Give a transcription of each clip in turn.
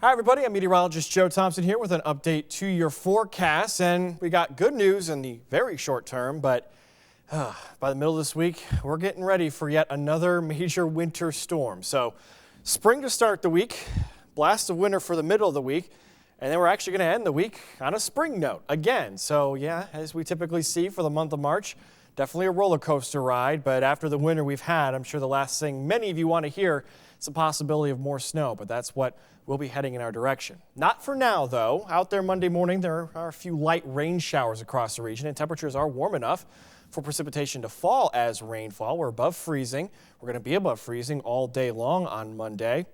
Hi everybody, I'm meteorologist Joe Thompson here with an update to your forecast, and we got good news in the very short term, but by the middle of this week, we're getting ready for yet another major winter storm. So spring to start the week, blast of winter for the middle of the week, and then we're actually going to end the week on a spring note again. So yeah, as we typically see for the month of March, definitely a roller coaster ride, but after the winter we've had, I'm sure the last thing many of you want to hear is the possibility of more snow, but that's what we'll be heading in our direction. Not for now, though. Out there Monday morning, there are a few light rain showers across the region, and temperatures are warm enough for precipitation to fall as rainfall. We're above freezing. We're going to be above freezing all day long on Monday.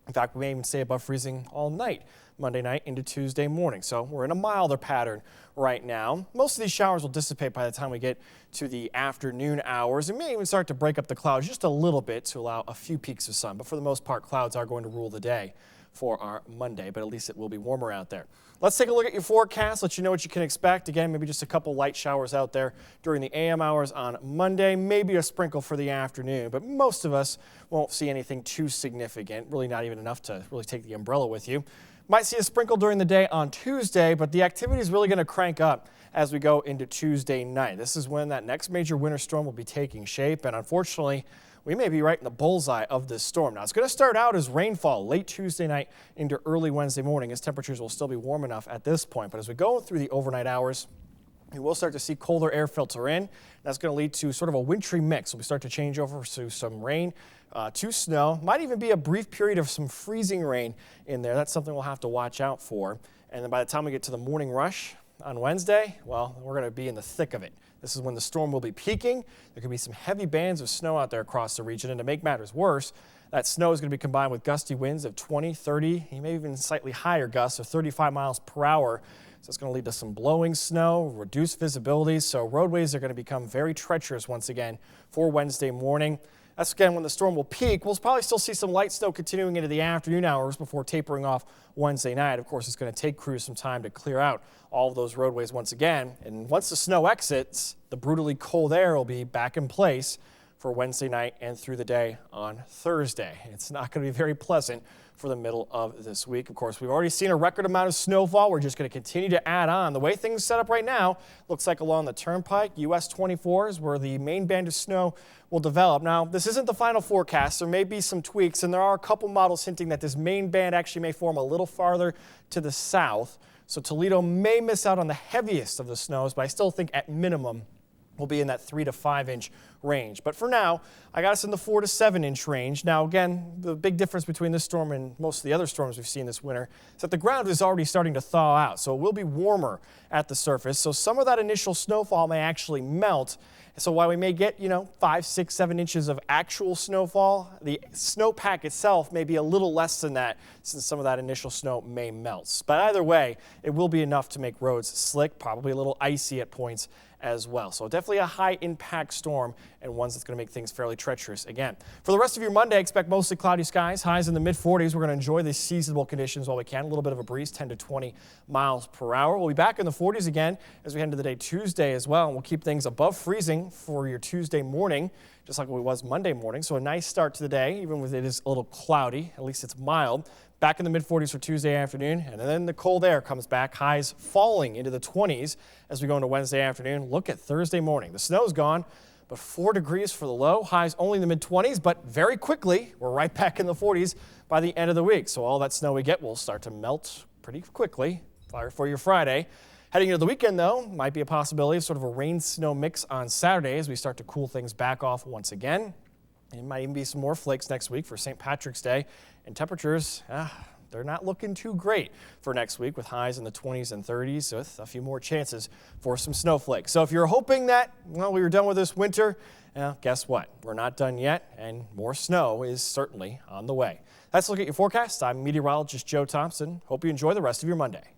In fact, we may even stay above freezing all night, Monday night into Tuesday morning. So we're in a milder pattern right now. Most of these showers will dissipate by the time we get to the afternoon hours. It may even start to break up the clouds just a little bit to allow a few peaks of sun. But for the most part, clouds are going to rule the day for our Monday, but at least it will be warmer out there. Let's take a look at your forecast, let you know what you can expect. Again, maybe just a couple light showers out there during the AM hours on Monday, maybe a sprinkle for the afternoon, but most of us won't see anything too significant, really not even enough to really take the umbrella with you. Might see a sprinkle during the day on Tuesday, but the activity is really going to crank up as we go into Tuesday night. This is when that next major winter storm will be taking shape, and unfortunately, we may be right in the bullseye of this storm. Now, it's going to start out as rainfall late Tuesday night into early Wednesday morning, as temperatures will still be warm enough at this point. But as we go through the overnight hours, we will start to see colder air filter in. That's going to lead to sort of a wintry mix. We start to change over to some rain, to snow. Might even be a brief period of some freezing rain in there. That's something we'll have to watch out for. And then by the time we get to the morning rush on Wednesday, well, we're going to be in the thick of it. This is when the storm will be peaking. There could be some heavy bands of snow out there across the region. And to make matters worse, that snow is going to be combined with gusty winds of 20, 30, maybe even slightly higher gusts of 35 miles per hour. So it's going to lead to some blowing snow, reduced visibility. So roadways are going to become very treacherous once again for Wednesday morning. That's again when the storm will peak. We'll probably still see some light snow continuing into the afternoon hours before tapering off Wednesday night. Of course, it's going to take crews some time to clear out all of those roadways once again. And once the snow exits, the brutally cold air will be back in place for Wednesday night and through the day on Thursday. It's not going to be very pleasant for the middle of this week. Of course, we've already seen a record amount of snowfall. We're just going to continue to add on. The way things set up right now looks like along the Turnpike, US 24 is where the main band of snow will develop. Now, this isn't the final forecast. There may be some tweaks, and there are a couple models hinting that this main band actually may form a little farther to the south. So Toledo may miss out on the heaviest of the snows, but I still think at minimum will be in that 3 to 5 inch range. But for now, I got us in the 4 to 7 inch range. Now, again, the big difference between this storm and most of the other storms we've seen this winter is that the ground is already starting to thaw out. So it will be warmer at the surface. So some of that initial snowfall may actually melt. So while we may get, 5, 6, 7 inches of actual snowfall, the snowpack itself may be a little less than that since some of that initial snow may melt. But either way, it will be enough to make roads slick, probably a little icy at points as well. So definitely a high impact storm and one that's going to make things fairly treacherous again. For the rest of your Monday, expect mostly cloudy skies, highs in the mid-40s. We're going to enjoy the seasonable conditions while we can. A little bit of a breeze, 10 to 20 miles per hour. We'll be back in the 40s again as we head into the day Tuesday as well. And we'll keep things above freezing for your Tuesday morning, just like it was Monday morning. So a nice start to the day, even if it is a little cloudy, at least it's mild. Back in the mid-40s for Tuesday afternoon, and then the cold air comes back, highs falling into the 20s as we go into Wednesday afternoon. Look at Thursday morning. The snow's gone, but 4 degrees for the low, highs only in the mid-20s, but very quickly, we're right back in the 40s by the end of the week. So all that snow we get will start to melt pretty quickly for your Friday. Heading into the weekend, though, might be a possibility of sort of a rain-snow mix on Saturday as we start to cool things back off once again. It might even be some more flakes next week for St. Patrick's Day. And temperatures, they're not looking too great for next week with highs in the 20s and 30s with a few more chances for some snowflakes. So if you're hoping that, we were done with this winter, guess what? We're not done yet, and more snow is certainly on the way. Let's look at your forecast. I'm meteorologist Joe Thompson. Hope you enjoy the rest of your Monday.